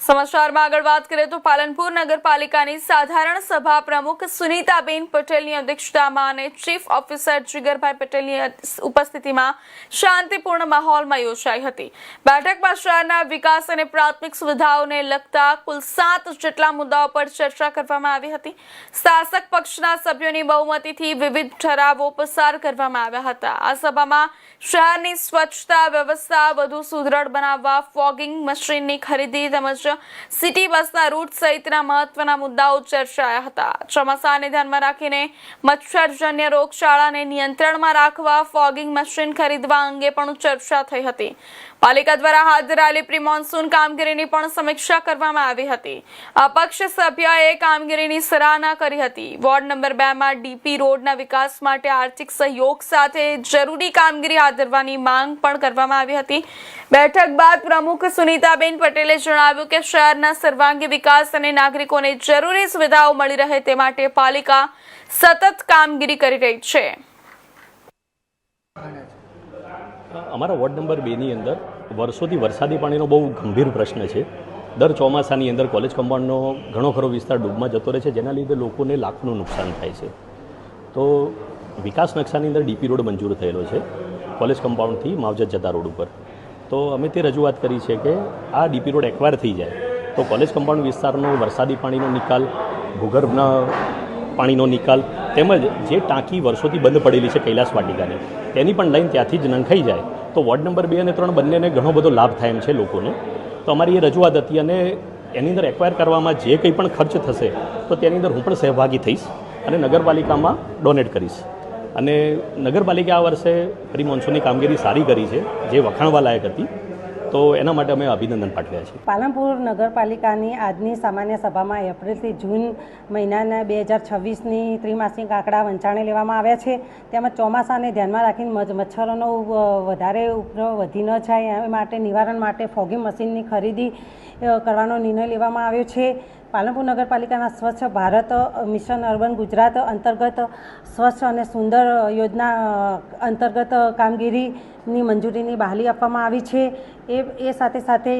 સમાચારમાં આગળ વાત કરીએ તો પાલનપુર નગરપાલિકાની સાધારણ સભા પ્રમુખ સુનીતાબેન પટેલની અધ્યક્ષતામાં અને ચીફ ઓફિસર જીગરભાઈ પટેલની ઉપસ્થિતિમાં શાંતિપૂર્ણ માહોલમાં યોજાઈ હતી। બેઠકમાં શહેરના વિકાસ અને પ્રાથમિક સુવિધાઓને લગતા કુલ 7 જેટલા મુદ્દાઓ પર ચર્ચા કરવામાં આવી હતી। શાસક પક્ષના સભ્યોની બહુમતીથી વિવિધ ઠરાવો પસાર કરવામાં આવ્યા હતા। આ સભામાં શહેરની સ્વચ્છતા વ્યવસ્થા વધુ સુદૃઢ બનાવવા, ફોગિંગ મશીનની ખરીદી તેમજ સિટી બસના રૂટ સહિતના મહત્વના મુદ્દાઓ ચર્ચાયા હતા। ચોમાસાને ધ્યાનમાં રાખીને મચ્છરજન્ય રોગચાળાને નિયંત્રણમાં રાખવા ફોગિંગ મશીન ખરીદવા અંગે પણ ચર્ચા થઈ હતી। પાલિકા દ્વારા હાથ ધરાયેલી પ્રી મોન્સૂન કામગીરીની પણ સમીક્ષા કરવામાં આવી હતી। અપક્ષ સભ્યોએ કામગીરીની સરાહના કરી હતી। વોર્ડ નંબર 2 માં ડીપી રોડના વિકાસ માટે આર્થિક સહયોગ સાથે જરૂરી કામગીરી હાથ ધરવાની માંગ પણ કરવામાં આવી હતી। બેઠક બાદ પ્રમુખ સુનીતાબેન પટેલે જણાવ્યું કે શહેરના સર્વાંગી વિકાસ અને નાગરિકોને જરૂરી સુવિધાઓ મળી રહે તે માટે પાલિકા સતત કામગીરી કરી રહી છે। અમારા વોર્ડ નંબર 2 ની અંદર વર્ષોથી વરસાદી પાણીનો બહુ ગંભીર પ્રશ્ન છે। દર ચોમાસાની અંદર કોલેજ કમ્પાઉન્ડનો ઘણો ખરો વિસ્તાર ડૂબમાં જતો રહે છે, જેના લીધે લોકોને લાખોનું નુકસાન થાય છે। તો વિકાસ નકશાની અંદર ડીપી રોડ મંજૂર થયેલો છે કોલેજ કમ્પાઉન્ડથી માવજત જતા રોડ ઉપર। તો અમે તે રજૂઆત કરી છે કે આ ડીપી રોડ એક્વાયર થઈ જાય તો કોલેજ કમ્પાઉન્ડ વિસ્તારનો વરસાદી પાણીનો નિકાલ, ભૂગર્ભના પાણીનો નિકાલ તેમજ જે ટાંકી વર્ષોથી બંધ પડેલી છે કૈલાસ વાટિકાની, તેની પણ લાઈન ત્યાંથી જ નંખાઈ જાય તો વોર્ડ નંબર 2 અને 3 બંનેને ઘણો બધો લાભ થાય એમ છે લોકોને। તો અમારી એ રજૂઆત હતી અને એની અંદર એક્વાયર કરવામાં જે કંઈ પણ ખર્ચ થશે તો તેની અંદર હું પણ સહભાગી થઈશ અને નગરપાલિકામાં ડોનેટ કરીશ। અને નગરપાલિકા આ વર્ષે પ્રી મોન્સૂનની કામગીરી સારી કરી છે, જે વખાણવા લાયક હતી, તો એના માટે અમે અભિનંદન પાઠવ્યા છે। પાલનપુર નગરપાલિકાની આજની સામાન્ય સભામાં એપ્રિલથી જૂન મહિનાના 2026ની ત્રિમાસિક આંકડા વંચાણે લેવામાં આવ્યા છે। તેમજ ચોમાસાને ધ્યાનમાં રાખીને મચ્છરોનો વધારે ઉપદ્રવ વધી ન જાય એ માટે નિવારણ માટે ફોગિંગ મશીનની ખરીદી કરવાનો નિર્ણય લેવામાં આવ્યો છે। પાલનપુર નગરપાલિકાના સ્વચ્છ ભારત મિશન અર્બન ગુજરાત અંતર્ગત સ્વચ્છ અને સુંદર યોજના અંતર્ગત કામગીરીની મંજૂરીની બહાલી આપવામાં આવી છે। એ સાથે સાથે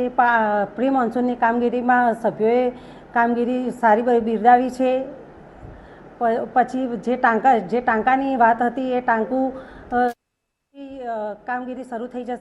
પ્રી મોન્સૂનની કામગીરીમાં સભ્યોએ કામગીરી સારી બિરદાવી છે। પછી જે ટાંકાની વાત હતી એ ટાંકું કામગીરી શરૂ થઈ જશે।